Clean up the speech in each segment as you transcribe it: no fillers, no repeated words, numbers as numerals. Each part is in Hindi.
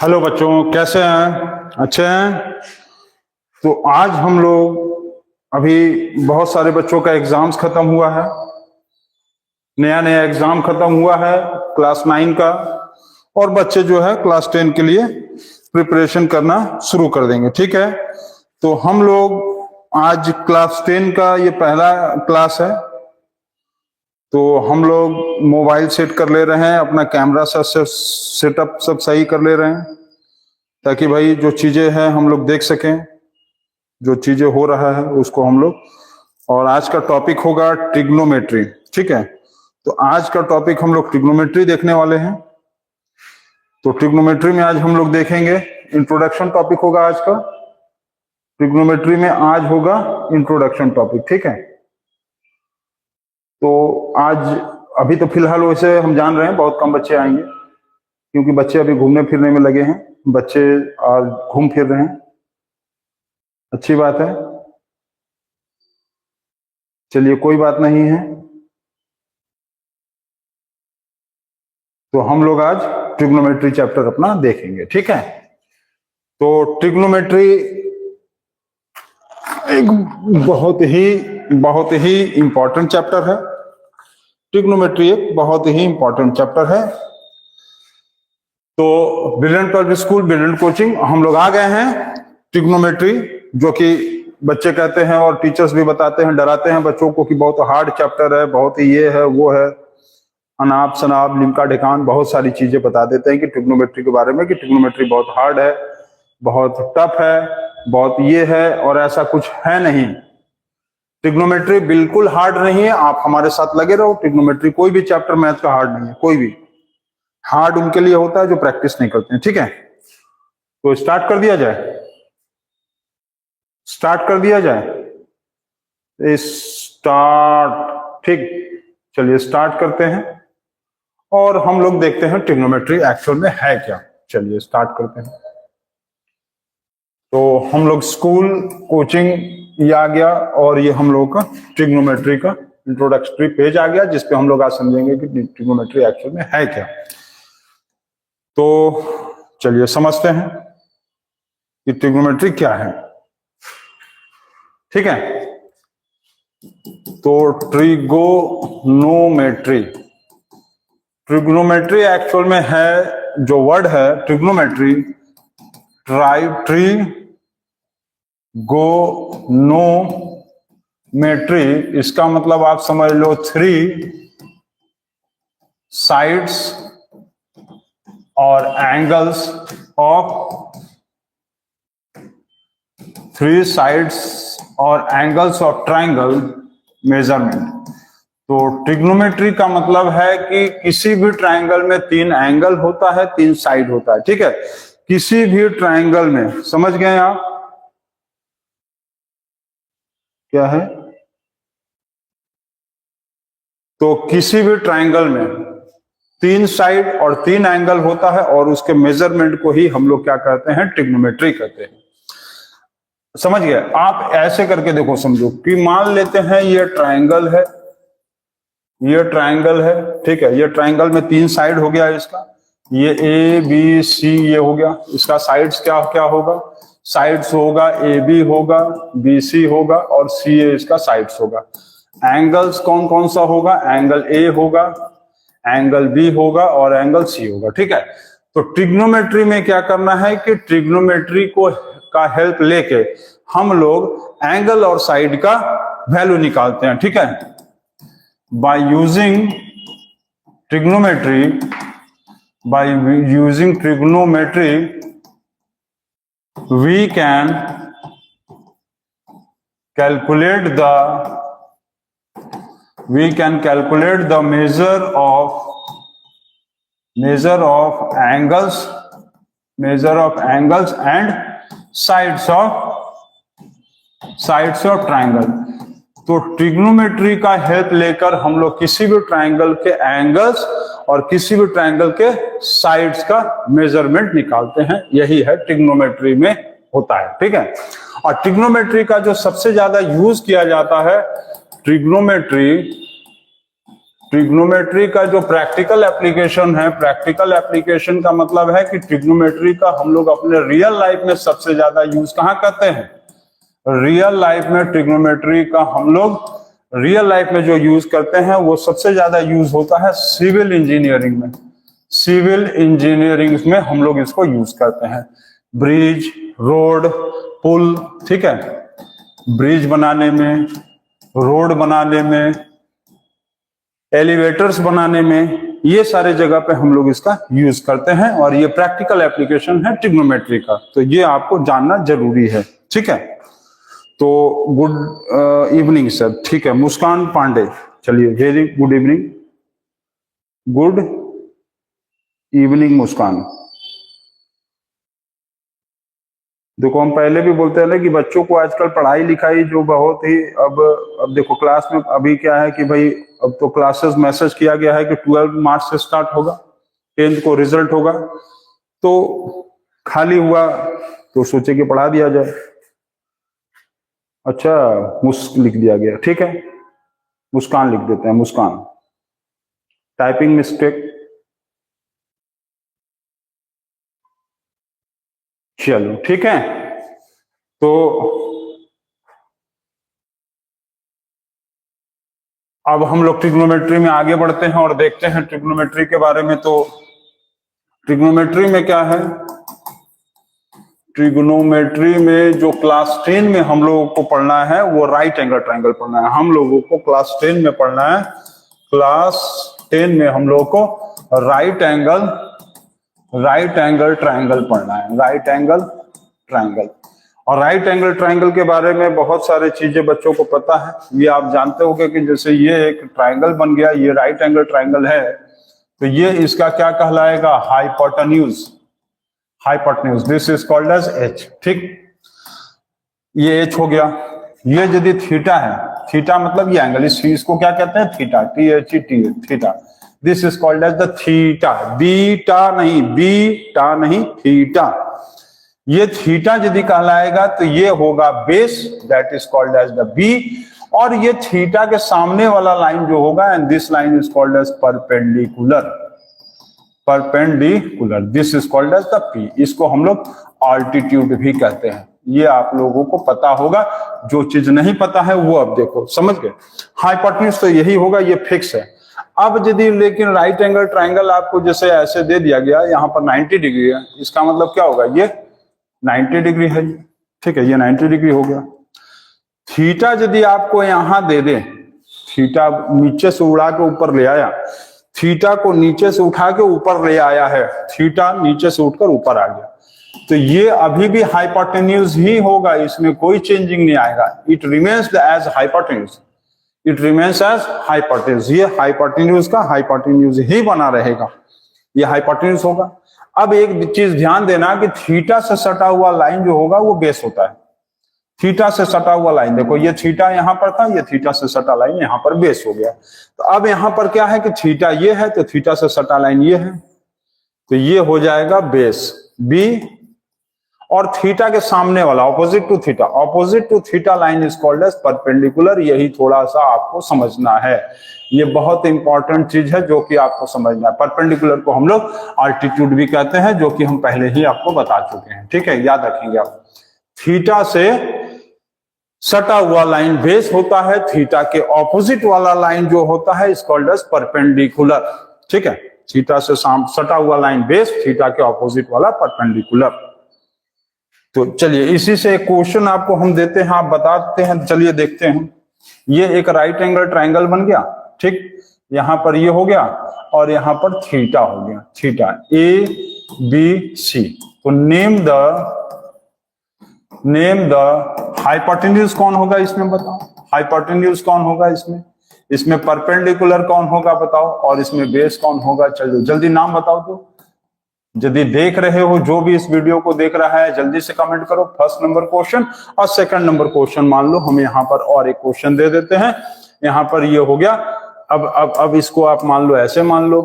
हेलो बच्चों, कैसे हैं? अच्छे हैं? तो आज हम लोग अभी बहुत सारे बच्चों का एग्जाम्स खत्म हुआ है। नया नया एग्जाम खत्म हुआ है क्लास 9 का, और बच्चे जो है क्लास 10 के लिए प्रिपरेशन करना शुरू कर देंगे। ठीक है, तो हम लोग आज क्लास 10 का ये पहला क्लास है। तो हम लोग मोबाइल सेट कर ले रहे हैं, अपना कैमरा सेटअप सब सही कर ले रहे हैं, ताकि भाई जो चीजें हैं हम लोग देख सकें, जो चीजें हो रहा है उसको हम लोग। और आज का टॉपिक होगा ट्रिग्नोमेट्री। ठीक है, तो आज का टॉपिक हम लोग ट्रिग्नोमेट्री देखने वाले हैं। तो ट्रिग्नोमेट्री में आज हम लोग देखेंगे, इंट्रोडक्शन टॉपिक होगा आज का। ट्रिग्नोमेट्री में आज होगा इंट्रोडक्शन टॉपिक। ठीक है, तो आज अभी तो फिलहाल वैसे हम जान रहे हैं बहुत कम बच्चे आएंगे, क्योंकि बच्चे अभी घूमने फिरने में लगे हैं। बच्चे आज घूम फिर रहे हैं, अच्छी बात है। चलिए, कोई बात नहीं है। तो हम लोग आज ट्रिग्नोमेट्री चैप्टर अपना देखेंगे। ठीक है, तो ट्रिग्नोमेट्री एक बहुत ही इंपॉर्टेंट चैप्टर है। ट्रिग्नोमेट्री एक बहुत ही इंपॉर्टेंट चैप्टर है। तो brilliant public school, brilliant coaching, हम लोग आ गए हैं ट्रिग्नोमेट्री, जो कि बच्चे कहते हैं और टीचर्स भी बताते हैं, डराते हैं बच्चों को कि बहुत हार्ड चैप्टर है, बहुत ही ये है वो है, अनाप शनाप लिम्का ढिकान बहुत सारी चीजें बता देते हैं कि ट्रिग्नोमेट्री के बारे में, कि ट्रिग्नोमेट्री बहुत हार्ड है, बहुत टफ है, बहुत ये है, और ऐसा कुछ है नहीं। ट्रिग्नोमेट्री बिल्कुल हार्ड नहीं है। आप हमारे साथ लगे रहो। ट्रिग्नोमेट्री कोई भी चैप्टर मैथ का हार्ड नहीं है। कोई भी हार्ड उनके लिए होता है जो प्रैक्टिस नहीं करते हैं। ठीक है, तो स्टार्ट कर दिया जाए। स्टार्ट। ठीक, चलिए स्टार्ट करते हैं और हम लोग देखते हैं ट्रिग्नोमेट्री एक्चुअल में है क्या। चलिए स्टार्ट करते हैं। तो हम लोग स्कूल कोचिंग ये आ गया, और ये हम लोग का ट्रिग्नोमेट्री का इंट्रोडक्टरी पेज आ गया, जिसपे हम लोग आज समझेंगे कि ट्रिग्नोमेट्री एक्चुअल में है क्या। तो चलिए समझते हैं कि ट्रिग्नोमेट्री क्या है। ठीक है, तो ट्रिग्नोमेट्री एक्चुअल में है, जो वर्ड है ट्रिग्नोमेट्री, ट्रिगोनोमेट्री, इसका मतलब आप समझ लो 3 साइड्स और एंगल्स ऑफ 3 साइड्स और एंगल्स ऑफ ट्राइंगल मेजरमेंट। तो ट्रिग्नोमेट्री का मतलब है कि किसी भी ट्राइंगल में 3 एंगल होता है, 3 साइड होता है। ठीक है, किसी भी ट्राइंगल में, समझ गए आप क्या है? तो किसी भी ट्राइंगल में 3 साइड और 3 एंगल होता है, और उसके मेजरमेंट को ही हम लोग क्या कहते हैं? ट्रिग्नोमेट्री कहते हैं। समझ गए? आप ऐसे करके देखो, समझो कि मान लेते हैं ये ट्राइंगल है, ये ट्राइंगल है। ठीक है, ये ट्राइंगल में 3 साइड हो गया इसका, ये ए बी सी ये हो गया। इसका साइड्स क्या क्या होगा? साइड्स होगा ए बी होगा, बी सी होगा, और सी ए इसका साइड्स होगा। एंगल्स कौन कौन सा होगा? एंगल ए होगा, एंगल बी होगा, और एंगल सी होगा। ठीक है, तो ट्रिग्नोमेट्री में क्या करना है कि ट्रिग्नोमेट्री को का हेल्प लेके हम लोग एंगल और साइड का वैल्यू निकालते हैं। ठीक है, by using trigonometry we can calculate the measure of angles and sides of triangle। तो ट्रिग्नोमेट्री का हेल्प लेकर हम लोग किसी भी ट्राइंगल के एंगल्स और किसी भी ट्राइंगल के साइड्स का मेजरमेंट निकालते हैं। यही है ट्रिग्नोमेट्री में होता है। ठीक है, और ट्रिग्नोमेट्री का जो सबसे ज्यादा यूज किया जाता है, ट्रिग्नोमेट्री ट्रिग्नोमेट्री का जो प्रैक्टिकल एप्लीकेशन है, प्रैक्टिकल एप्लीकेशन का मतलब है कि ट्रिग्नोमेट्री का हम लोग अपने रियल लाइफ में सबसे ज्यादा यूज कहाँ करते हैं? रियल लाइफ में ट्रिग्नोमेट्री का हम लोग रियल लाइफ में जो यूज करते हैं वो सबसे ज्यादा यूज होता है सिविल इंजीनियरिंग में। सिविल इंजीनियरिंग में हम लोग इसको यूज करते हैं। ब्रिज, रोड, पुल, ठीक है, ब्रिज बनाने में, रोड बनाने में, एलिवेटर्स बनाने में, ये सारे जगह पे हम लोग इसका यूज करते हैं और ये प्रैक्टिकल एप्लीकेशन है ट्रिग्नोमेट्री का, तो ये आपको जानना जरूरी है, ठीक है। तो गुड इवनिंग सर, ठीक है। मुस्कान पांडे, चलिए very good evening, good evening Muskan. देखो हम पहले भी बोलते हैं ना कि बच्चों को आजकल पढ़ाई लिखाई जो बहुत ही अब देखो क्लास में अभी क्या है कि भाई अब तो क्लासेस मैसेज किया गया है कि 12 मार्च से स्टार्ट होगा, 10th को रिजल्ट होगा, तो खाली हुआ तो सोचे कि पढ़ा दिया जाए। अच्छा मुस्क लिख दिया गया, ठीक है, मुस्कान लिख देते हैं, मुस्कान, टाइपिंग मिस्टेक। चलो ठीक है, तो अब हम लोग ट्रिग्नोमेट्री में आगे बढ़ते हैं और देखते हैं ट्रिग्नोमेट्री के बारे में। तो ट्रिग्नोमेट्री में क्या है? ट्रिग्नोमेट्री में जो क्लास 10 में हम लोगों को पढ़ना है वो राइट एंगल ट्रायंगल पढ़ना है। हम लोगों को क्लास 10 में पढ़ना है, क्लास 10 में हम लोगों को राइट एंगल ट्रायंगल पढ़ना है, राइट एंगल ट्रायंगल। और राइट एंगल ट्रायंगल के बारे में बहुत सारे चीजें बच्चों को पता है। ये आप जानते होंगे कि जैसे ये एक ट्रायंगल बन गया, ये राइट एंगल ट्रायंगल है, तो ये इसका क्या कहलाएगा? Hypotenuse. Hypotenuse, this is called as H, ठीक। ये एच हो गया। ये यदि थीटा है, थीटा मतलब ये एंगल, इसको क्या कहते हैं? Theta, THETA, theta. This is called as the theta, beta नहीं, थीटा। ये थीटा यदि कहलाएगा तो ये होगा base, that is called as the B. और ये थीटा के सामने वाला लाइन जो होगा, and this line is called as perpendicular, perpendicular, this is called as the P. इसको हम लोग ऑल्टीट्यूड भी कहते हैं। ये आप लोगों को पता होगा, जो चीज नहीं पता है वो अब देखो, समझ गए। हाइपोटेन्यूज तो यही होगा, ये फिक्स है। अब यदि लेकिन राइट एंगल ट्रायंगल आपको जैसे ऐसे दे दिया गया, यहाँ पर 90 डिग्री है, इसका मतलब क्या होगा? ये 90 डिग्री है, ठीक है, ये 90 डिग्री हो गया। थीटा यदि आपको यहां दे दे, थीटा नीचे से उड़ा के ऊपर ले आया, थीटा को नीचे से उठा के ऊपर ले आया है, थीटा नीचे से उठकर ऊपर आ गया, तो ये अभी भी हाइपोटेन्यूज ही होगा, इसमें कोई चेंजिंग नहीं आएगा। It remains as hypotenuse, it remains as hypotenuse. ये हाइपोटेन्यूज का हाइपोटेन्यूज ही बना रहेगा, ये हाइपोटेन्यूज होगा। अब एक चीज ध्यान देना कि थीटा से सटा हुआ लाइन जो होगा वो बेस होता है। थीटा से सटा हुआ लाइन, देखो ये थीटा यहां पर था, ये थीटा से सटा लाइन यहां पर बेस हो गया। तो अब यहां पर क्या है कि थीटा ये है, तो थीटा से सटा लाइन ये है, तो ये हो जाएगा बेस बी। और थीटा के सामने वाला opposite to theta line is called as perpendicular. यही थोड़ा सा आपको समझना है, ये बहुत इंपॉर्टेंट चीज है जो कि आपको समझना है। परपेंडिकुलर को हम लोग ऑल्टीट्यूड भी कहते हैं, जो कि हम पहले ही आपको बता चुके हैं, ठीक है, याद रखेंगे आप। थीटा से सटा हुआ लाइन बेस होता है, थीटा के ऑपोजिट वाला लाइन जो होता है इज कॉल्ड एज परपेंडिकुलर, ठीक है। थीटा से सटा हुआ लाइन बेस, थीटा के ऑपोजिट वाला परपेंडिकुलर। तो चलिए इसी से एक क्वेश्चन आपको हम देते हैं, आप बताते हैं, चलिए देखते हैं। ये एक राइट एंगल ट्रायंगल बन गया, ठीक, यहां पर ये हो गया और यहां पर थीटा हो गया, थीटा ABC। तो नेम द हाइपोटेन्यूज कौन होगा इसमें, बताओ। हाइपोटेन्यूज कौन होगा इसमें परपेंडिकुलर कौन होगा बताओ, और इसमें बेस कौन होगा। चलो जल्दी नाम बताओ। तो यदि देख रहे हो, जो भी इस वीडियो को देख रहा है, जल्दी से कमेंट करो। फर्स्ट नंबर क्वेश्चन और सेकंड नंबर क्वेश्चन मान लो, हम यहाँ पर और एक क्वेश्चन दे देते हैं। यहाँ पर ये हो गया। अब इसको आप मान लो, ऐसे मान लो,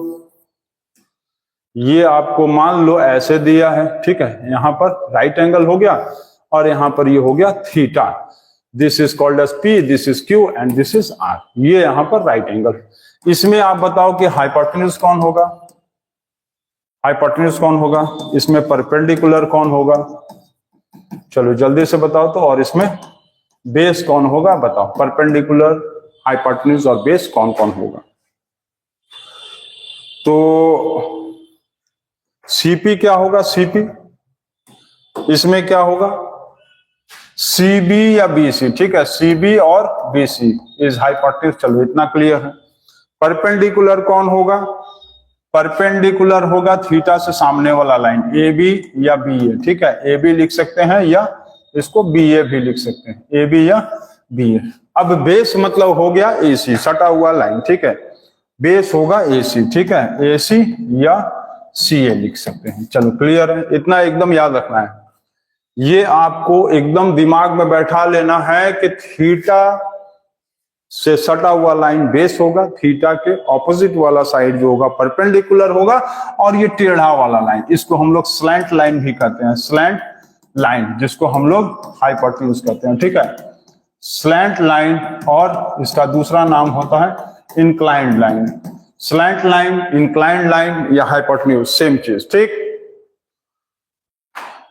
ये आपको मान लो ऐसे दिया है, ठीक है। यहाँ पर राइट एंगल हो गया और यहाँ पर ये हो गया theta. This is called as P, this is Q and this is R। ये यहाँ पर राइट एंगल। इसमें आप बताओ कि हाइपोटेन्यूज कौन होगा, हाइपोटेन्यूज कौन होगा, इसमें परपेंडिकुलर कौन होगा, चलो जल्दी से बताओ तो, और इसमें बेस कौन होगा बताओ, परपेंडिकुलर, हाइपोटेन्यूज और बेस कौन कौन होगा। तो सीपी क्या होगा, सीपी इसमें क्या होगा, सीबी या बीसी, ठीक है, सीबी और बीसी इज हाइपोटेन्यूज, चलो इतना क्लियर है। परपेंडिकुलर कौन होगा, परपेंडिकुलर होगा थीटा से सामने वाला लाइन, ए बी या बी ए, ठीक है, ए बी लिख सकते हैं या इसको बी ए भी लिख सकते हैं, ए बी या बी ए। अब बेस मतलब हो गया ए सी, सटा हुआ लाइन, ठीक है, बेस होगा ए सी, ठीक है, ए सी या सी ए लिख सकते हैं। चलो क्लियर है, इतना एकदम याद रखना है, ये आपको एकदम दिमाग में बैठा लेना है कि थीटा से सटा हुआ लाइन बेस होगा, थीटा के ऑपोजिट वाला साइड जो होगा परपेंडिकुलर होगा, और ये टेढ़ा वाला लाइन इसको हम लोग स्लैंट लाइन भी कहते हैं, स्लैंट लाइन जिसको हम लोग हाइपोटेन्यूज कहते हैं, ठीक है, स्लैंट लाइन, और इसका दूसरा नाम होता है inclined line, slant line, inclined line या हाइपोटेन्यूज सेम चीज, ठीक।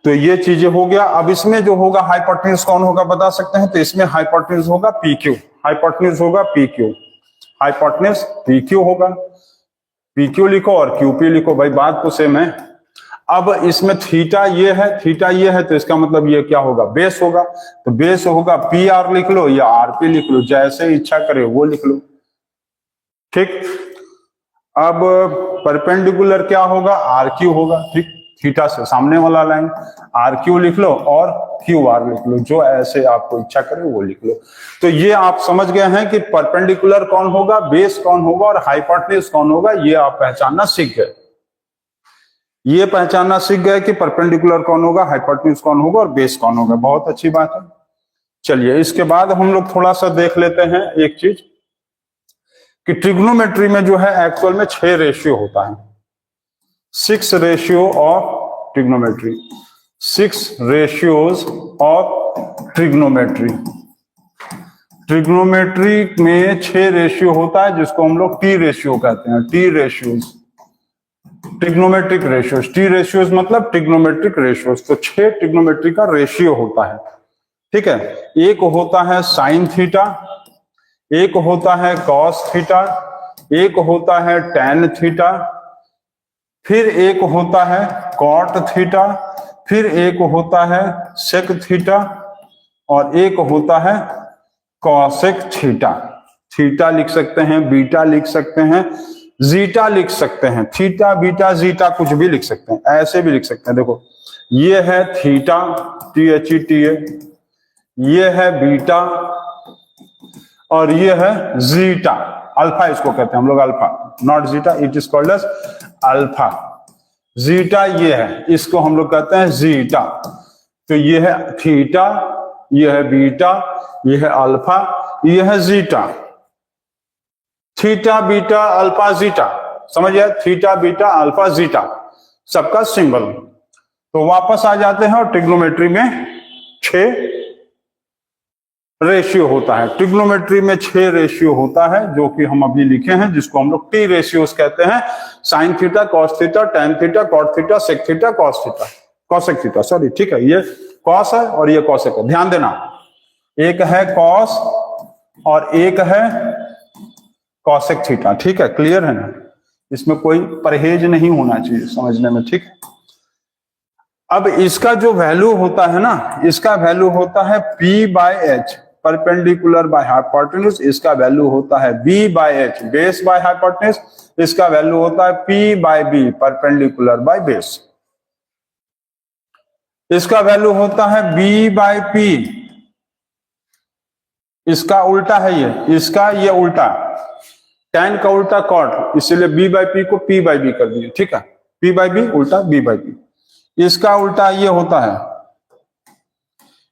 तो ये चीजें हो गया। अब इसमें जो होगा हाइपोटेन्यूज कौन होगा बता सकते हैं, तो इसमें हाइपोटेन्यूज होगा पी क्यू, हाइपोटेन्यूज होगा P Q, hypotenuse P Q होगा, पी क्यू लिखो और क्यू पी लिखो, भाई बात तो सेम है। अब इसमें थीटा ये है, थीटा ये है, तो इसका मतलब ये क्या होगा, बेस होगा, तो बेस होगा पी आर लिख लो या आर पी लिख लो, जैसे इच्छा करे वो लिख लो, ठीक। अब परपेंडिकुलर क्या होगा, आर क्यू होगा, ठीक, थीटा से सामने वाला लाइन, आर क्यू लिख लो और क्यू आर लिख लो, जो ऐसे आपको इच्छा करे वो लिख लो। तो ये आप समझ गए हैं कि परपेंडिकुलर कौन होगा, बेस कौन होगा और हाइपोटेन्यूज कौन होगा, ये आप पहचानना सीख गए, ये पहचानना सीख गए कि परपेंडिकुलर कौन होगा, हाइपोटेन्यूज कौन होगा और बेस कौन होगा, बहुत अच्छी बात है। चलिए इसके बाद हम लोग थोड़ा सा देख लेते हैं एक चीज कि ट्रिग्नोमेट्री में जो है एक्चुअल में 6 रेशियो होता है, 6 ratio of trigonometry, 6 ratios of trigonometry. Trigonometry में 6 रेशियो होता है जिसको हम लोग टी रेशियो कहते हैं, T ratios, trigonometric ratios, T ratios मतलब ट्रिग्नोमेट्रिक रेशियोज। तो 6 ट्रिग्नोमेट्री का रेशियो होता है, ठीक है। एक होता है साइन थीटा, एक होता है कॉस थीटा, एक होता है टैन थीटा, फिर एक होता है कॉट थीटा, फिर एक होता है सेक थीटा, और एक होता है कॉसेक थीटा। थीटा लिख सकते हैं, बीटा लिख सकते हैं, जीटा लिख सकते हैं, थीटा बीटा जीटा कुछ भी लिख सकते हैं, ऐसे भी लिख सकते हैं। देखो ये है theta, T H E T A, ये है बीटा और ये है जीटा, अल्फा इसको कहते हैं हम लोग, alpha not zeta, it is called as alpha. Zeta ये है, इसको हम लोग कहते हैं जीटा। तो ये है थीटा, ये है बीटा, ये है अल्फा, ये है zeta, theta beta alpha zeta, समझिए, थीटा बीटा अल्फा जीटा सबका सिंबल। तो वापस आ जाते हैं, और ट्रिग्नोमेट्री में 6 रेशियो होता है, ट्रिग्नोमेट्री में 6 रेशियो होता है जो कि हम अभी लिखे हैं, जिसको हम लोग टी रेशियोज कहते हैं, sine theta, cos theta, tan theta, cot theta, sec theta, cos theta, cosec theta, sorry, ठीक है, ये कॉस है और ये कॉसेक है, ध्यान देना, एक है कॉस और एक है कॉसेक थीटा, ठीक है, क्लियर है ना, इसमें कोई परहेज नहीं होना चाहिए समझने में, ठीक है। अब इसका जो वैल्यू होता है ना, इसका वैल्यू होता है P by H, perpendicular by hypotenuse, इसका वैल्यू होता है B by H, base by hypotenuse, इसका वैल्यू होता है P by B, perpendicular by base, इसका वैल्यू होता है B बाय P, इसका उल्टा है ये, इसका ये उल्टा, टैन का उल्टा कॉट, इसलिए B बाय P को P बाय बी कर दिए, ठीक है, P बाय बी उल्टा B बाय P। इसका उल्टा ये होता है,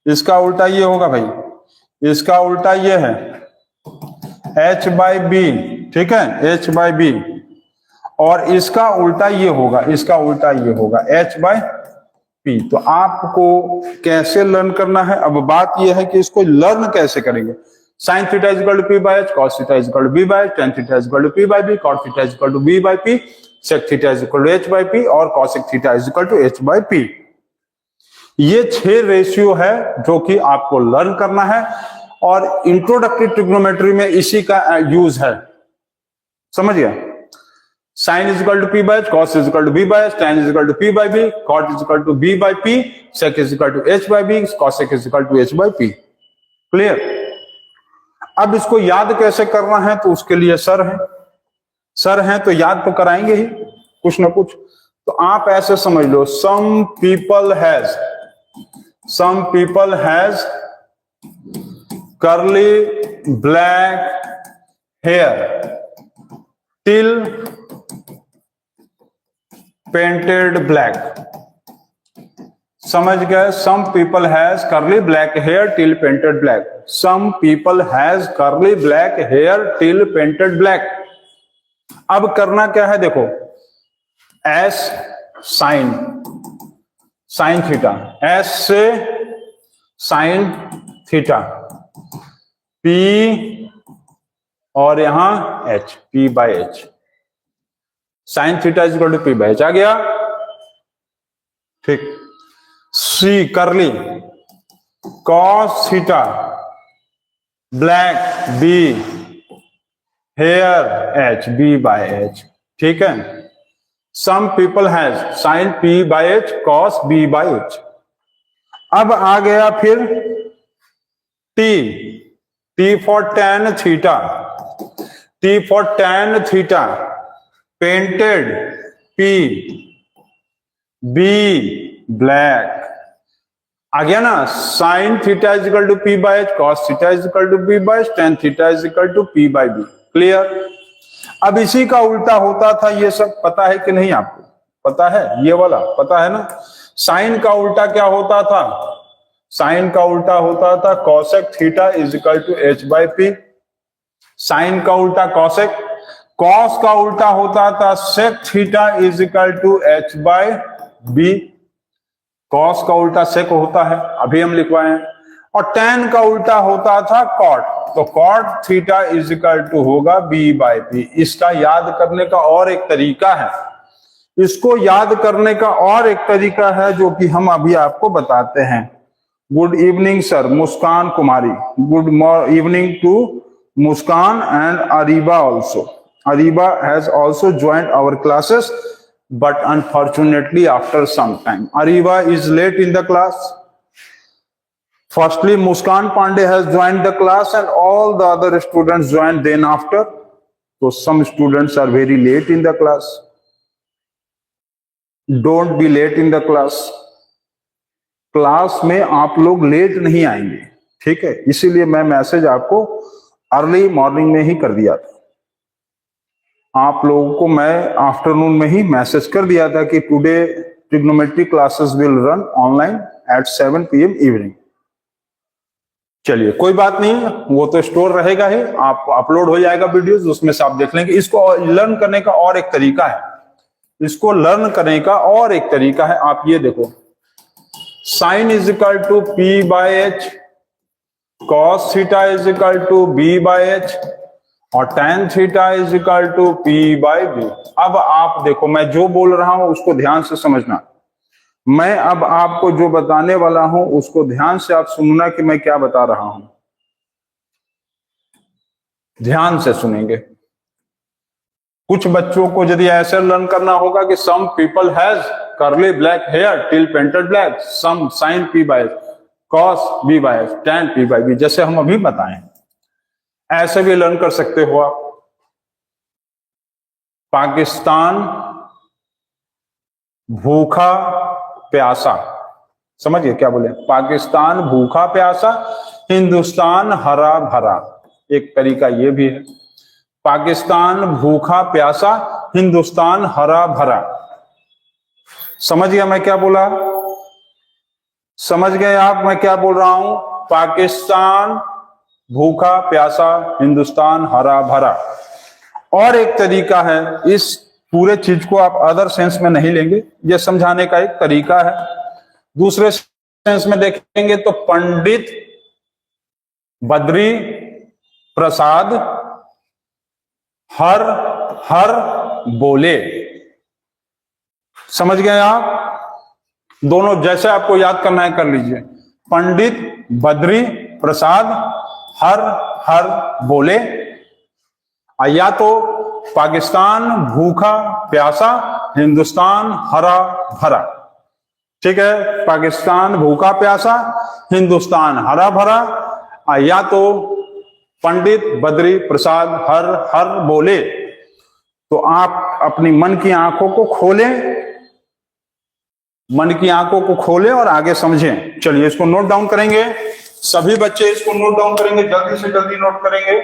इसका उल्टा ये होगा भाई, इसका उल्टा ये है H बाय बी, ठीक है, H बाय बी, और इसका उल्टा ये होगा, इसका उल्टा ये होगा H बाय पी। तो आपको कैसे लर्न करना है, अब बात यह है कि इसको लर्न कैसे करेंगे। Sine theta is equal to P by H, cos theta is equal to B by H, tan theta is equal to P by B, cot theta is equal to B by P, sec theta is equal to H by P और cosec theta is equal to H by P. ये 6 रेशियो है जो कि आपको लर्न करना है और इंट्रोडक्टरी ट्रिग्नोमेट्री में इसी का यूज है। समझ गया? Sine is equal to P by H, cos is equal to B by H, tan is equal to P by B, cot is equal to B by P, sec is equal to H by B, cosec is equal to H by P. Clear? अब इसको याद कैसे करना है तो उसके लिए सर हैं तो याद तो कराएंगे ही कुछ ना कुछ। तो आप ऐसे समझ लो, some people has curly black hair till painted black. समझ गए? Some people has curly black hair till painted black. Some people has curly black hair till painted black. अब करना क्या है देखो, एस साइन थीटा, एस से साइन थीटा, पी और यहां H, P by H. Sine theta is equal to P by H आ गया। ठीक। C curly cos theta black be here H, B by H. ठीक है। Some people has sine P by H cos B by H. अब आ गया फिर T for tan theta, T for tan theta painted P B black. आ गया ना? Sine theta is equal to P by H, cos theta is equal to P by H, tan theta is equal to P by B. Clear? अब इसी का उल्टा होता था, ये सब पता है कि नहीं आपको? पता है? ये वाला पता है ना? साइन का उल्टा क्या होता था? साइन का उल्टा होता था cosec theta is equal to H by P. Sine का उल्टा कॉसेक, कॉस का उल्टा होता था sec theta is equal to H by B. Cos का उल्टा सेक होता है, अभी हम लिखवाए हैं। और टेन का उल्टा होता था कॉट, तो cot theta is equal to होगा बी बाय पी। इसका याद करने का और एक तरीका है, इसको याद करने का और एक तरीका है जो कि हम अभी आपको बताते हैं। Good evening sir, Muskan Kumari. Good evening to Muskan and Areeba also. Areeba has also joined our classes but unfortunately after some time Ariba is late in the class. Firstly Muskan Pandey has joined the class and all the other students joined then after, so some students are very late in the class. Don't be late in the class. Class में आप लोग लेट नहीं आएंगे, ठीक है? इसीलिए मैं मैसेज आपको अर्ली मॉर्निंग में ही कर दिया था। आप लोगों को मैं आफ्टरनून में ही मैसेज कर दिया था कि today trigonometry classes will run online at 7 PM evening. चलिए कोई बात नहीं, वो तो स्टोर रहेगा ही, आप अपलोड हो जाएगा वीडियोस, उसमें से आप देख लेंगे। इसको लर्न करने का और एक तरीका है, इसको लर्न करने का और एक तरीका है। आप ये देखो, sine is equal to P by H, cos theta is equal to B by H और tan theta is equal to P by B. अब आप देखो, मैं जो बोल रहा हूं उसको ध्यान से समझना। मैं अब आपको जो बताने वाला हूं उसको ध्यान से आप सुनना कि मैं क्या बता रहा हूं। ध्यान से सुनेंगे। कुछ बच्चों को यदि ऐसे लर्न करना होगा कि some people has curly black hair till painted black, some sine P by cos B by tan P by B, जैसे हम अभी बताएं, ऐसे भी लर्न कर सकते हो आप। पाकिस्तान भूखा प्यासा, समझिए क्या बोले? पाकिस्तान भूखा प्यासा, हिंदुस्तान हरा भरा। एक तरीका ये भी है, पाकिस्तान भूखा प्यासा, हिंदुस्तान हरा भरा। समझ गया मैं क्या बोला? समझ गए आप मैं क्या बोल रहा हूं? पाकिस्तान भूखा प्यासा, हिंदुस्तान हरा भरा। और एक तरीका है, इस पूरे चीज को आप अदर सेंस में नहीं लेंगे, यह समझाने का एक तरीका है। दूसरे सेंस में देखेंगे तो पंडित बद्री प्रसाद हर हर बोले। समझ गए आप? दोनों जैसे आपको याद करना है कर लीजिए। पंडित बद्री प्रसाद हर हर बोले। या तो पाकिस्तान भूखा प्यासा, हिंदुस्तान हरा भरा। ठीक है, पाकिस्तान भूखा प्यासा, हिंदुस्तान हरा भरा। या तो पंडित बद्री प्रसाद हर हर बोले। तो आप अपनी मन की आंखों को खोलें, मन की आंखों को खोलें और आगे समझें। चलिए इसको नोट डाउन करेंगे, सभी बच्चे इसको नोट डाउन करेंगे, जल्दी से जल्दी नोट करेंगे।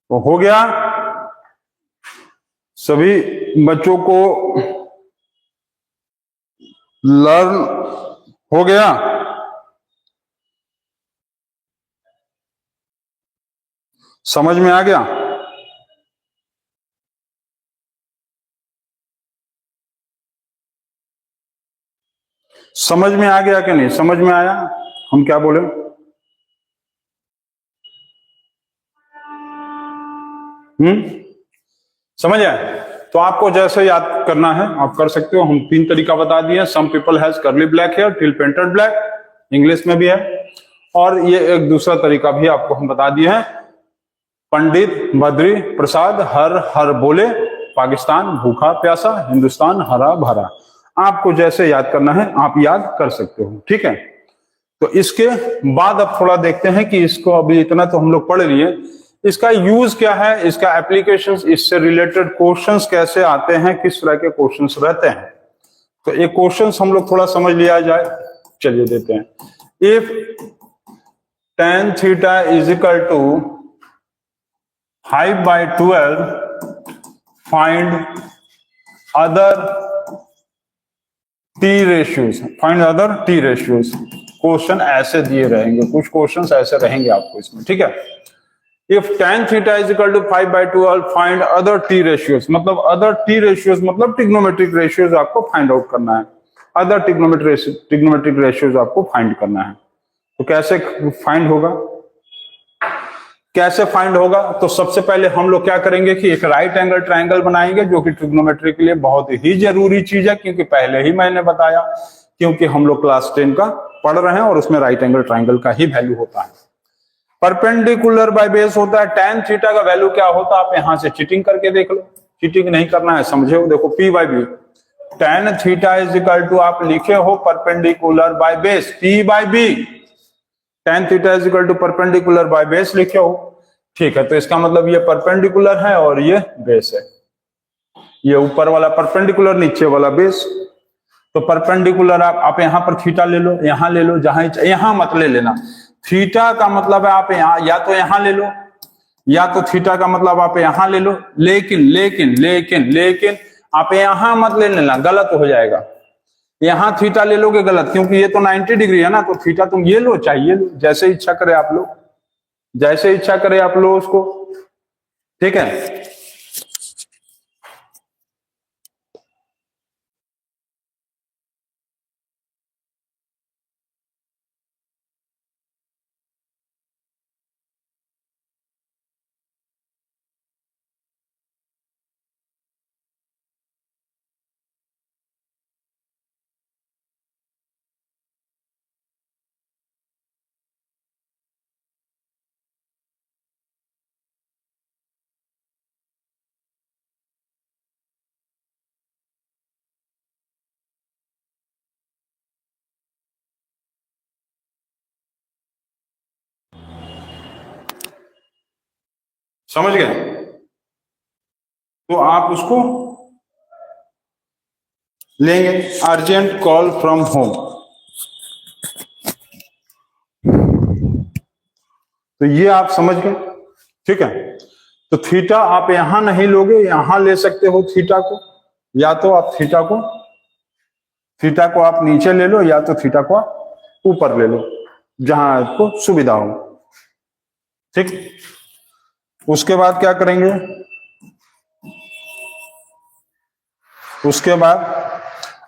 तो हो गया, सभी बच्चों को लर्न हो गया। समझ में आ गया? समझ में आ गया कि नहीं? समझ में आया हम क्या बोले? समझ आए? तो आपको जैसे याद करना है आप कर सकते हो। हम 3 तरीका बता दिए। Some people has curly black hair till painted black, English में भी है। और ये एक दूसरा तरीका भी आपको हम बता दिए हैं, पंडित बद्री प्रसाद हर हर बोले, पाकिस्तान भूखा प्यासा, हिंदुस्तान हरा भरा। आपको जैसे याद करना है आप याद कर सकते हो। ठीक है, तो इसके बाद अब थोड़ा देखते हैं कि इसको, अभी इतना तो हम लोग पढ़ लिए, इसका यूज क्या है, इसका एप्लीकेशंस, इससे रिलेटेड क्वेश्चंस कैसे आते हैं, किस तरह के क्वेश्चंस रहते हैं। तो एक क्वेश्चंस हम लोग थोड़ा समझ लिया जाए। चलिए देते हैं। If tan theta is equal to 5/12, find other T ratios, find other T ratios. Question ऐसे दिए रहेंगे, कुछ क्वेश्चंस ऐसे रहेंगे आपको इसमें। ठीक है, if tan theta is equal to 5/12, find other T ratios, मतलब अदर टी रेशियोज मतलब ट्रिग्नोमेट्रिक रेशियोज आपको फाइंड आउट करना है। अदर ट्रिग्नोमेट्रिक रेशियोज आपको फाइंड करना है। तो कैसे फाइंड होगा? कैसे फाइंड होगा? तो सबसे पहले हम लोग क्या करेंगे कि एक राइट एंगल ट्रायंगल बनाएंगे, जो कि ट्रिग्नोमेट्री के लिए बहुत ही जरूरी चीज है, क्योंकि पहले ही मैंने बताया, क्योंकि हम लोग क्लास 10 का पढ़ रहे हैं और उसमें राइट एंगल ट्रायंगल का ही वैल्यू होता है। परपेंडिकुलर बाय बेस होता है। tan थीटा का वैल्यू क्या होता है आप यहां से चीटिंग करके देख लो, चीटिंग नहीं करना है, समझे हो? देखो P/B, tan theta is equal to, आप लिखे हो perpendicular by base, P/B, tan theta is equal to perpendicular by base लिखे हो। ठीक है, तो इसका मतलब ये परपेंडिकुलर है और ये बेस है, ये ऊपर वाला परपेंडिकुलर, नीचे वाला बेस। तो परपेंडिकुलर आप यहां पर थीटा ले लो, यहां ले लो, जहां यहां मत ले लेना। थीटा का मतलब है आप यहां, या तो यहां ले लो, या तो थीटा का मतलब आप यहां ले लो। लेकिन लेकिन लेकिन लेकिन आप यहां मत ले लेना, गलत हो जाएगा। यहां थीटा ले लोगे गलत, क्योंकि ये तो 90 डिग्री है ना। तो थीटा तुम ये लो, चाहिए लो, जैसे इच्छा करे आप लो, जैसे इच्छा करे आप लो उसको। ठीक है, समझ गए? तो आप उसको लेंगे अर्जेंट कॉल फ्रॉम होम। तो ये आप समझ गए, ठीक है। तो थीटा आप यहां नहीं लोगे, यहां ले सकते हो थीटा को, या तो आप थीटा को आप नीचे ले लो, या तो थीटा को आप ऊपर ले लो, जहां आपको सुविधा हो, ठीक। उसके बाद क्या करेंगे, उसके बाद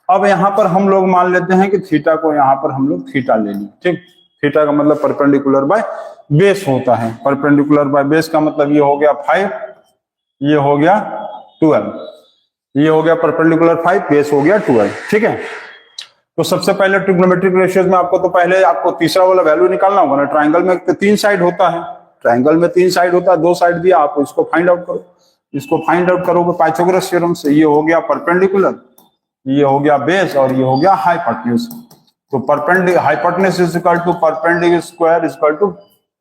अब यहां पर हम लोग मान लेते हैं कि थीटा को यहां पर हम लोग थीटा ले लें, ठीक। थीटा का मतलब परपेंडिकुलर बाय बेस होता है। परपेंडिकुलर बाय बेस का मतलब ये हो गया 5, ये हो गया 12, ये हो गया परपेंडिकुलर 5, बेस हो गया 12, ठीक है। तो सबसे पहले ट्रिग्नोमेट्रिक रेशियोज में आपको तो पहले आपको तीसरा वाला वैल्यू निकालना होगा ना। ट्राइंगल में तो 3 साइड होता है, ट्राइंगल में 3 साइड होता है, 2 साइड दिया, आप इसको फाइंड आउट करो। इसको फाइंड आउट करोगे पाइथागोरस थ्योरम से। ये हो गया परपेंडिकुलर, ये हो गया बेस, और ये हो गया हाइपोटेन्यूज। तो hypotenuse is equal to perpendicular square is equal to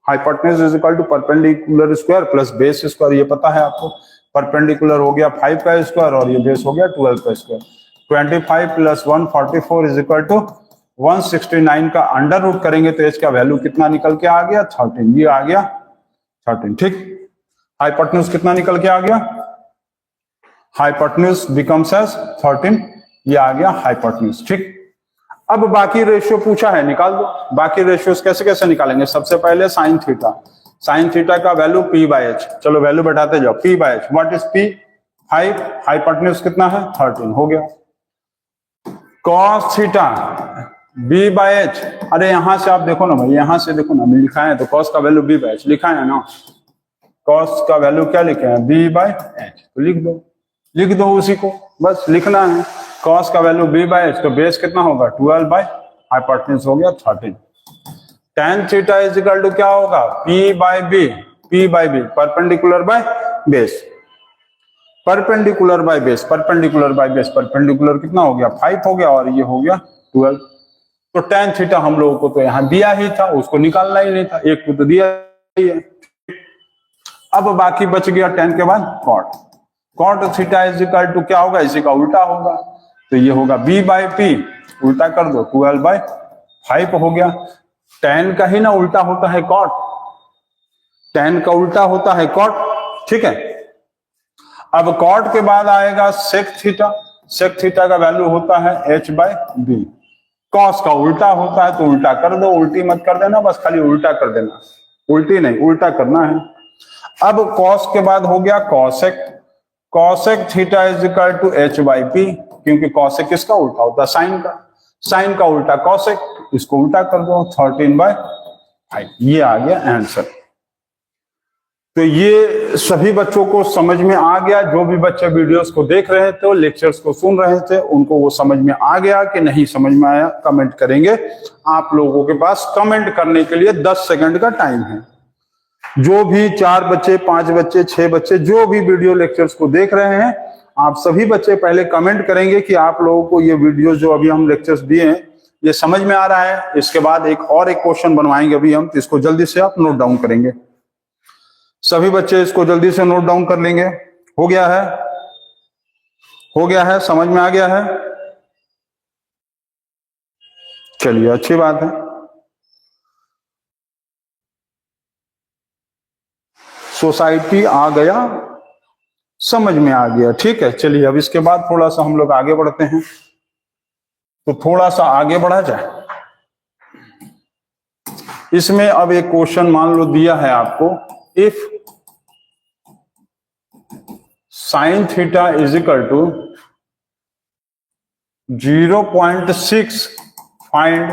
hypotenuse is equal to perpendicular square plus base square. ये पता है आपको। परपेंडिकुलर हो गया 5 का स्क्वायर और ये बेस हो गया 12 का square. 25 plus 144 is equal to 169 का अंडर रूट करेंगे तो इसका वैल्यू कितना निकल के आ गया, 13। ये आ गया 13, ठीक। हाइपोटेन्यूज कितना निकल के आ गया, हाइपोटेन्यूज बिकम्स एज 13, ये आ गया हाइपोटेन्यूज, ठीक। अब बाकी रेशियो पूछा है, निकाल दो। बाकी रेशियोज कैसे कैसे निकालेंगे, सबसे पहले साइन थीटा। साइन थीटा का वैल्यू p/h, चलो वैल्यू बैठाते जाओ। p/h what is p, 5, hypotenuse कितना है 13, हो गया। कॉस थीटा b/h, अरे यहां से आप देखो ना भाई, यहां से देखो ना, लिखा है तो कॉस का वैल्यू b/h लिखा है ना। कॉस का वैल्यू क्या लिखे हैं, b/h, तो लिख दो उसी को, बस लिखना है। कॉस का वैल्यू b/h, तो बेस कितना होगा 12 बाय हाइपोटेन्यूज हो गया 13। tan theta is equal to क्या होगा, p/b, perpendicular by base, perpendicular by base, perpendicular by base, perpendicular कितना हो गया 5 हो गया, और ये हो गया 12। तो tan थीटा हम लोगों को तो यहां दिया ही था, उसको निकालना ही नहीं था, एक तो दिया ही है। अब बाकी बच गया tan के बाद cot theta is equal to क्या होगा, इसी का उल्टा होगा, तो ये होगा b/p, उल्टा कर दो 12/5 हो गया। tan का ही ना उल्टा होता है cot, tan का उल्टा होता है cot, ठीक है। अब cot के बाद आएगा sec थीटा। sec थीटा का वैल्यू होता है h/b। cos का उल्टा होता है तो उल्टा कर दो, उल्टी मत कर देना, बस खाली उल्टा कर देना, उल्टी नहीं उल्टा करना है। अब cos के बाद हो गया cosec theta is equal to h/p, क्योंकि cosec किसका उल्टा होता है, साइन का उल्टा cosec, इसको उल्टा कर दो 13/5, ये आ गया आंसर। तो ये सभी बच्चों को समझ में आ गया, जो भी बच्चे वीडियोस को देख रहे थे, लेक्चर्स को सुन रहे थे, उनको वो समझ में आ गया कि नहीं समझ में आया, कमेंट करेंगे। आप लोगों के पास कमेंट करने के लिए 10 सेकंड का टाइम है। जो भी 4 बच्चे, 5 बच्चे, 6 बच्चे जो भी वीडियो लेक्चर्स को देख रहे हैं, आप सभी बच्चे पहले कमेंट करेंगे कि आप लोगों को ये वीडियो जो अभी हम लेक्चर्स दिए हैं ये समझ में आ रहा है। इसके बाद एक क्वेश्चन बनवाएंगे अभी हम, तो इसको जल्दी से आप नोट डाउन करेंगे। सभी बच्चे इसको जल्दी से नोट डाउन कर लेंगे। हो गया है, समझ में आ गया है, चलिए अच्छी बात है। सोसाइटी आ गया, समझ में आ गया, ठीक है। चलिए अब इसके बाद थोड़ा सा हम लोग आगे बढ़ते हैं, तो थोड़ा सा आगे बढ़ा जाए। इसमें अब एक क्वेश्चन मान लो दिया है आपको, if sine theta is equal to 0.6 find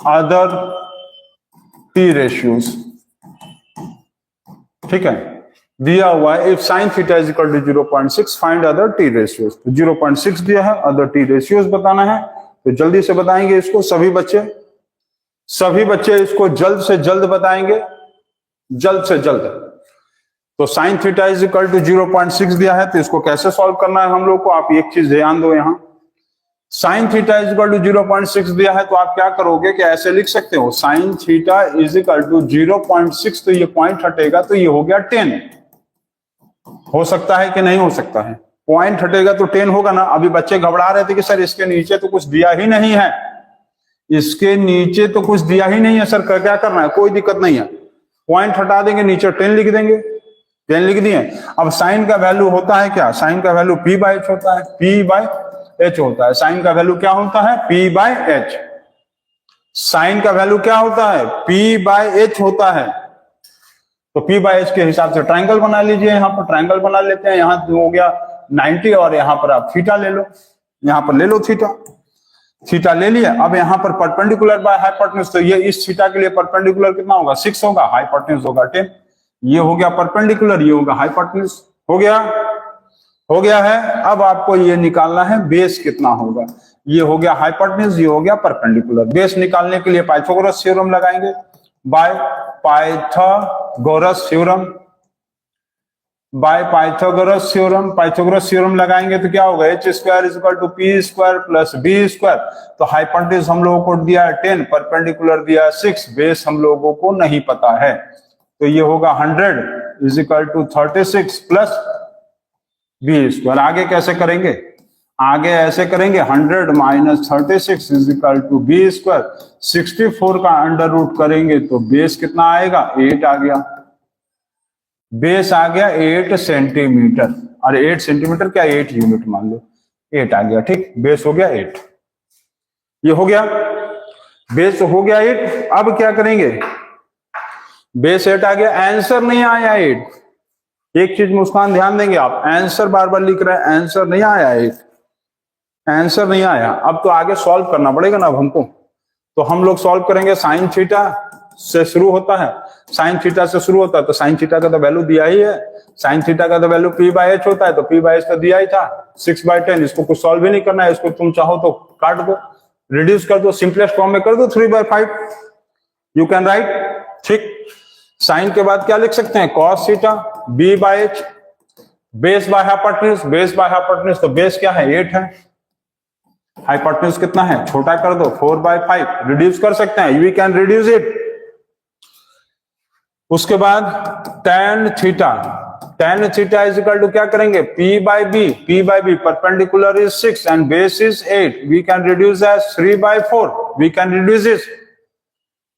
other T ratios, ठीक है। दिया हुआ है if sine theta is equal to 0.6 find other T ratios, तो 0.6 दिया है, अदर टी रेशियोज बताना है, तो जल्दी से बताएंगे इसको सभी बच्चे इसको जल्द से जल्द बताएंगे, जल्द से जल्द। तो sine theta is equal to 0.6 दिया है, तो इसको कैसे सॉल्व करना है हम लोग को, आप एक चीज ध्यान दो। यहां sine theta is equal to 0.6 दिया है, तो आप क्या करोगे कि ऐसे लिख सकते हो, sine theta is equal to 0.6, तो ये पॉइंट हटेगा तो ये हो गया 10। हो सकता है कि नहीं हो सकता है, पॉइंट हटेगा तो 10 होगा ना। अभी बच्चे घबरा रहे थे कि सर इसके नीचे तो कुछ दिया ही नहीं है, इसके नीचे तो कुछ दिया ही नहीं है सर, क्या करना है? कोई दिक्कत नहीं है, पॉइंट हटा देंगे, नीचे 10 लिख देंगे। 10 लिख दिए। अब साइन का वैल्यू होता है क्या? साइन का वैल्यू p बाय h होता है, p बाय h होता है। साइन का वैल्यू क्या होता है? p by h। साइन का वैल्यू क्या होता है? p बाय h होता है। तो p बाय h के हिसाब से ट्रायंगल बना लीजिए। यहाँ पर ट्रायंगल बना लेते हैं। यहाँ हो गया 90 और यहाँ पर आप थीटा ले लो, यहाँ पर ले लो थीटा। थीटा ले लिया। अब यहाँ पर परपेंडिकुलर बाय हाइपोटेन्यूज, तो ये इस थीटा के लिए परपेंडिकुलर कितना होगा? 6 होगा, हाइपोटेन्यूज होगा 10। ये हो गया परपेंडिकुलर, ये होगा हाइपोटेन्यूज। हो गया है। अब आपको ये निकालना है बेस कितना होगा। ये हो गया हाइपोटेन्यूज, ये हो गया परपेंडिकुलर। बेस निकालने के लिए पाइथागोरस थ्योरम लगाएंगे, by Pythagoras theorem, by Pythagoras theorem. Pythagoras theorem लगाएंगे तो क्या होगा? h square is equal to p square plus b square. तो हाइपोटेन्यूज हम लोगों को दिया है 10, परपेंडिकुलर दिया है 6, बेस हम लोगों को नहीं पता है। तो ये होगा 100 is equal to 36 plus b square. आगे कैसे करेंगे? आगे ऐसे करेंगे, 100 minus 36 is equal to b square. 64 का अंडर रूट करेंगे तो बेस कितना आएगा? 8 आ गया। बेस आ गया 8 सेंटीमीटर। अरे 8 सेंटीमीटर क्या, 8 यूनिट मान लो, 8 आ गया। ठीक, बेस हो गया 8। ये हो गया, बेस हो गया 8। अब क्या करेंगे? बेस 8 आ गया, आंसर नहीं आया 8। एक चीज मुस्कान ध्यान देंगे आप, आंसर बार बार लिख रहे हैं, आंसर नहीं आया 8, आंसर नहीं आया। अब तो आगे सॉल्व करना पड़ेगा ना अब हमको। तो हम लोग सॉल्व करेंगे, साइन थीटा से शुरू होता है, साइन थीटा से शुरू होता है। तो साइन थीटा का तो वैल्यू दिया ही है, साइन थीटा का तो वैल्यू p बाय h होता है। तो p बाय h तो दिया ही था 6/10। इसको कुछ सॉल्व भी नहीं करना है, इसको तुम चाहो तो काट दो, रिड्यूस कर दो, सिंपलेस्ट फॉर्म में कर दो 3/5 यू कैन राइट। ठीक, साइन के बाद क्या लिख सकते हैं? cos theta b by h, base by hypotenuse, base by hypotenuse तो बेस क्या है? 8 है। हाइपोटेन्यूज कितना है? छोटा कर दो 4/5, रिड्यूस कर सकते हैं, वी कैन रिड्यूस इट। उसके बाद tan theta, tan theta is equal to क्या करेंगे? p by b, perpendicular is 6 and base is 8, we can reduce as 3/4, we can reduce it.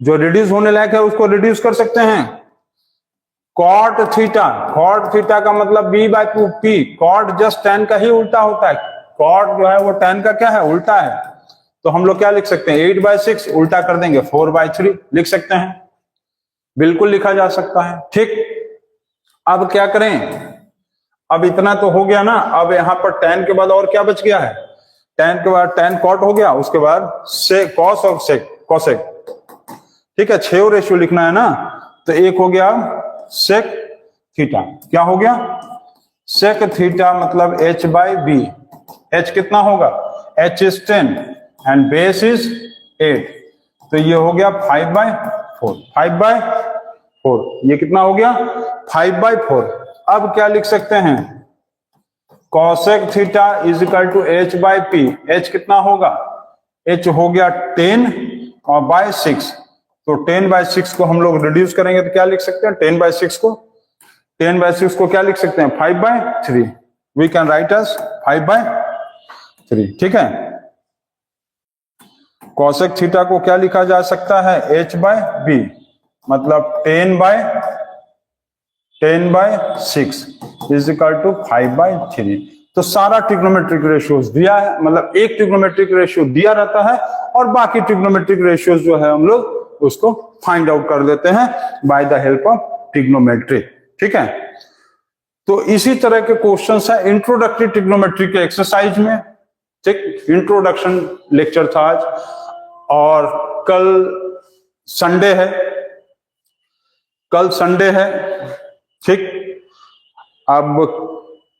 जो रिड्यूस होने लायक है उसको रिड्यूस कर सकते हैं। cot थीटा का मतलब b by 2p, cot just tan का ही उल्टा होता है, cot जो है वो tan का क्या है? उल्टा है। तो हम लोग क्या लिख सकते हैं? 8/6 उल्टा कर देंगे 4/3 लिख सकते हैं, बिल्कुल लिखा जा सकता है। ठीक, अब क्या करें? अब इतना तो हो गया ना। अब यहां पर tan के बाद और क्या बच गया है? tan के बाद tan cot हो गया, उसके बाद sec, cos और sec, cosec। ठीक है, 6 रेशियो लिखना है ना। तो एक हो गया sec थीटा, क्या हो गया? sec थीटा मतलब h बाय b। h कितना होगा? h is 10 and base is 8, तो ये हो गया 5/4, 5/4। ये कितना हो गया? 5/4। अब क्या लिख सकते हैं? cosec theta is equal to h by p। h कितना होगा? h हो गया 10 और बाय 6, तो 10/6 को हम लोग रिड्यूस करेंगे तो क्या लिख सकते हैं? 10/6 को, 10/6 को क्या लिख सकते हैं? 5/3, वी कैन राइट एज 5/3। ठीक है, cosec थीटा को क्या लिखा जा सकता है? h बाय b, मतलब 10/6 इज इक्वल टू 5/3। तो सारा ट्रिग्नोमेट्रिक रेशियोज दिया है, मतलब एक ट्रिग्नोमेट्रिक रेशियो दिया रहता है और बाकी ट्रिग्नोमेट्रिक रेशियोज जो है हम लोग उसको फाइंड आउट कर देते हैं by the help of trigonometry. ठीक है, तो इसी तरह के क्वेश्चंस है इंट्रोडक्टरी ट्रिग्नोमेट्री के एक्सरसाइज में। ठीक, इंट्रोडक्शन लेक्चर था आज, और कल संडे है, कल संडे है। ठीक, अब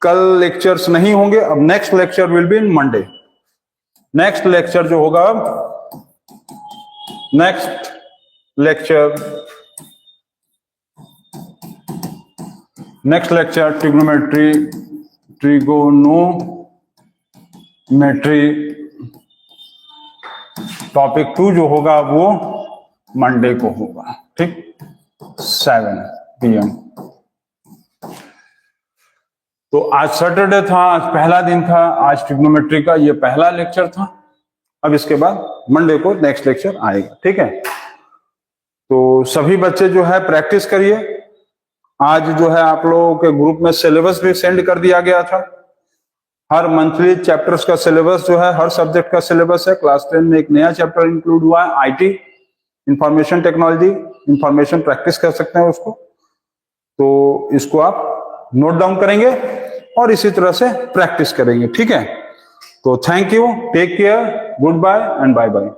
कल लेक्चर्स नहीं होंगे, अब next lecture will be in Monday. Next lecture जो होगा, नेक्स्ट लेक्चर ट्रिगोनोमेट्री टॉपिक 2 जो होगा वो मंडे को होगा। ठीक, 7 PM। तो आज सैटरडे था, आज पहला दिन था, आज ट्रिग्नोमेट्री का ये पहला लेक्चर था। अब इसके बाद मंडे को नेक्स्ट लेक्चर आएगा, ठीक है। तो सभी बच्चे जो है प्रैक्टिस करिए। आज जो है आप लोगों के ग्रुप में सिलेबस भी सेंड कर दिया गया था। हर मंथली चैप्टर्स का सिलेबस जो है, हर सब्जेक्ट का सिलेबस है। क्लास 10 में एक नया चैप्टर इंक्लूड हुआ है, IT, information technology, information practice कर सकते हैं उसको। तो इसको आप नोट डाउन करेंगे और इसी तरह से प्रैक्टिस करेंगे, ठीक है। तो thank you, take care, good bye and bye bye.